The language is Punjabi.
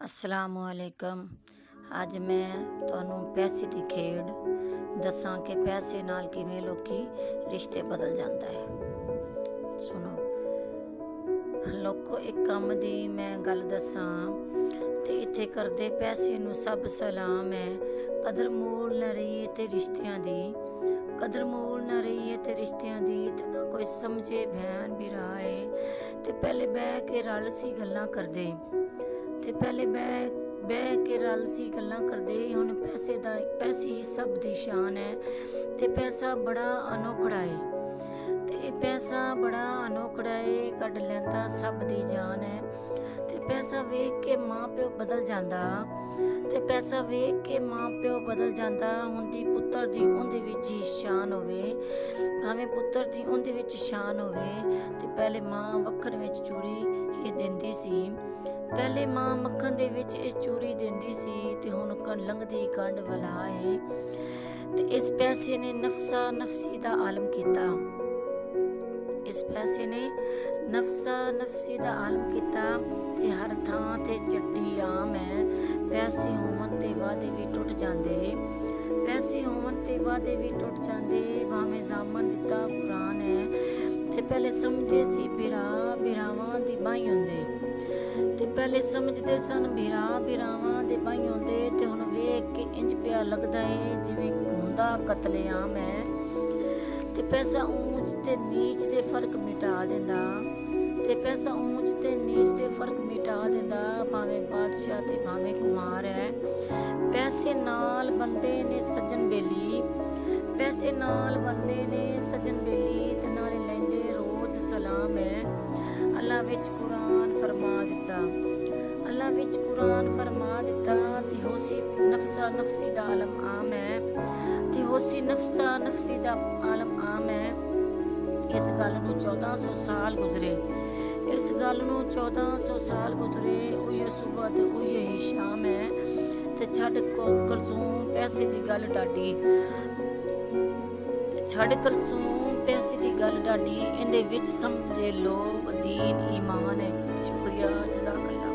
ਅਸਲਾਮੁਅਲੈਕਮ। ਅੱਜ ਮੈਂ ਤੁਹਾਨੂੰ ਪੈਸੇ ਦੀ ਖੇਡ ਦੱਸਾਂ ਕਿ ਪੈਸੇ ਨਾਲ ਕਿਵੇਂ ਲੋਕੀ ਰਿਸ਼ਤੇ ਬਦਲ ਜਾਂਦਾ ਹੈ। ਸੁਣੋ ਲੋਕੋ, ਇੱਕ ਕੰਮ ਦੀ ਮੈਂ ਗੱਲ ਦੱਸਾਂ ਤੇ ਇੱਥੇ ਕਰਦੇ ਪੈਸੇ ਨੂੰ ਸਭ ਸਲਾਮ ਹੈ। ਕਦਰ ਮੋਲ ਨਾ ਰਹੀ ਤੇ ਰਿਸ਼ਤਿਆਂ ਦੀ, ਕਦਰ ਮੋਲ ਨਾ ਰਹੀ ਤੇ ਰਿਸ਼ਤਿਆਂ ਦੀ, ਤੇ ਨਾ ਕੋਈ ਸਮਝੇ ਭੈਣ ਭਰਾਏ। ਤੇ ਪਹਿਲੇ ਬਹਿ ਕੇ ਰਲ ਸੀ ਗੱਲਾਂ ਕਰਦੇ, ਤੇ ਪਹਿਲੇ ਬਹਿ ਕੇ ਰਲ ਸੀ ਗੱਲਾਂ ਕਰਦੇ। ਹੁਣ ਪੈਸੇ ਹੀ ਸਭ ਦੀ ਸ਼ਾਨ ਹੈ। ਤੇ ਪੈਸਾ ਬੜਾ ਅਨੋਖੜਾ ਏ, ਤੇ ਪੈਸਾ ਬੜਾ ਅਨੋਖੜਾ ਏ, ਕੱਢ ਲੈਂਦਾ ਸਭ ਦੀ ਜਾਨ ਹੈ। ਤੇ ਪੈਸਾ ਵੇਖ ਕੇ ਮਾਂ ਪਿਓ ਬਦਲ ਜਾਂਦਾ, ਤੇ ਪੈਸਾ ਵੇਖ ਕੇ ਮਾਂ ਪਿਓ ਬਦਲ ਜਾਂਦਾ। ਹੁੰਦੀ ਪੁੱਤਰ ਦੀ ਉਹਦੇ ਵਿੱਚ ਹੀ ਸ਼ਾਨ ਹੋਵੇ, ਭਾਵੇਂ ਪੁੱਤਰ ਦੀ ਉਹਦੇ ਵਿੱਚ ਸ਼ਾਨ ਹੋਵੇ। ਤੇ ਪਹਿਲੇ ਮਾਂ ਵੱਖਣ ਵਿੱਚ ਚੂਰੀ ਇਹ ਦਿੰਦੀ ਸੀ, ਪਹਿਲੇ ਮਾਂ ਮੱਖਣ ਦੇ ਵਿੱਚ ਇਹ ਚੂਰੀ ਦਿੰਦੀ ਸੀ, ਤੇ ਹੁਣ ਲੰਘਦੀ ਕੰਡ ਵਲਾ ਏ। ਤੇ ਇਸ ਪੈਸੇ ਨੇ ਨਫਸਾ ਨਫਸੀ ਦਾ ਆਲਮ ਕੀਤਾ, ਇਸ ਪੈਸੇ ਨੇ ਨਫਸਾ ਨਫਸੀ ਦਾ ਆਲਮ ਕੀਤਾ। ਤੇ ਹਰ ਥਾਂ ਤੇ ਚੱਡੀ ਆਮ ਹੈ। ਪੈਸੇ ਹੋਣ ਤੇ ਵਾਅਦੇ ਵੀ ਟੁੱਟ ਜਾਂਦੇ, ਪੈਸੇ ਹੋਣ ਤੇ ਵਾਅਦੇ ਵੀ ਟੁੱਟ ਜਾਂਦੇ। ਭਾਵੇਂ ਜਾਮਨ ਦਿੱਤਾ ਕੁਰਾਨ ਹੈ। ਤੇ ਪਹਿਲੇ ਸਮਝਦੇ ਸੀ ਬਿਰਾਵਾਂ ਦੀ ਬਾਈ ਹੁੰਦੇ, ਤੇ ਪਹਿਲੇ ਸਮਝਦੇ ਸਨ ਬਿਰਾਵਾਂ ਦੇ ਬਾਈ ਹੁੰਦੇ। ਤੇ ਹੁਣ ਵੇਖ ਕੇ ਇੰਜ ਪਿਆ ਲੱਗਦਾ ਏ ਜਿਵੇਂ ਹੁੰਦਾ ਕਤਲੇਆਮ ਹੈ। ਤੇ ਪੈਸਾ ਊਂਚ ਤੇ ਨੀਚ ਦੇ ਫਰਕ ਮਿਟਾ ਦਿੰਦਾ, ਤੇ ਪੈਸਾ ਊਂਚ ਤੇ ਨੀਚ ਦੇ ਫਰਕ ਮਿਟਾ ਦਿੰਦਾ। ਭਾਵੇਂ ਬਾਦਸ਼ਾਹ ਤੇ ਭਾਵੇਂ ਕੁਮਾਰ ਹੈ। ਪੈਸੇ ਨਾਲ ਬੰਦੇ ਨੇ ਸੱਜਣ ਬੇਲੀ, ਪੈਸੇ ਨਾਲ ਬੰਦੇ ਨੇ ਸੱਜਣ ਬੇਲੀ, ਤੇ ਨਾਲੇ ਲੈਂਦੇ ਰੋਜ਼ ਸਲਾਮ ਹੈ। ਅੱਲਾ ਵਿੱਚ ਕੁਰਾਨ ਫਰਮਾ ਦਿੱਤਾ, ਅੱਲਾ ਵਿੱਚ ਕੁਰਾਨ ਫਰਮਾ ਦਿੱਤਾ। ਤੇ ਹੋਸੀ ਨਫਸਾ ਨਫਸੀ ਦਾ ਆਲਮ ਆਮ ਹੈ, ਤੇ ਹੋਸੀ ਨਫਸਾ ਨਫਸੀ ਦਾ ਆਲਮ ਆਮ ਹੈ। ਇਸ ਗੱਲ ਨੂੰ 1400 ਸਾਲ ਗੁਜ਼ਰੇ, ਇਸ ਗੱਲ ਨੂੰ 1400 ਸਾਲ ਗੁਜ਼ਰੇ। ਉਹੀ ਸੁਬਹ ਤੇ ਉਹੀ ਸ਼ਾਮ ਹੈ। ਤੇ ਛੱਡ ਕਲਸੂਮ ਪੈਸੇ ਦੀ ਗੱਲ ਡਾਢੀ, ਤੇ ਛੱਡ ਕਲਸੂਮ ਪੈਸੇ ਦੀ ਗੱਲ ਡਾਢੀ। ਇਹਦੇ ਵਿੱਚ ਸਮਝੇ ਲੋਕ ਦੀਨ ਈਮਾਨ ਹੈ। ਸ਼ੁਕਰੀਆ, ਜਜ਼ਾਕੱਲਾ।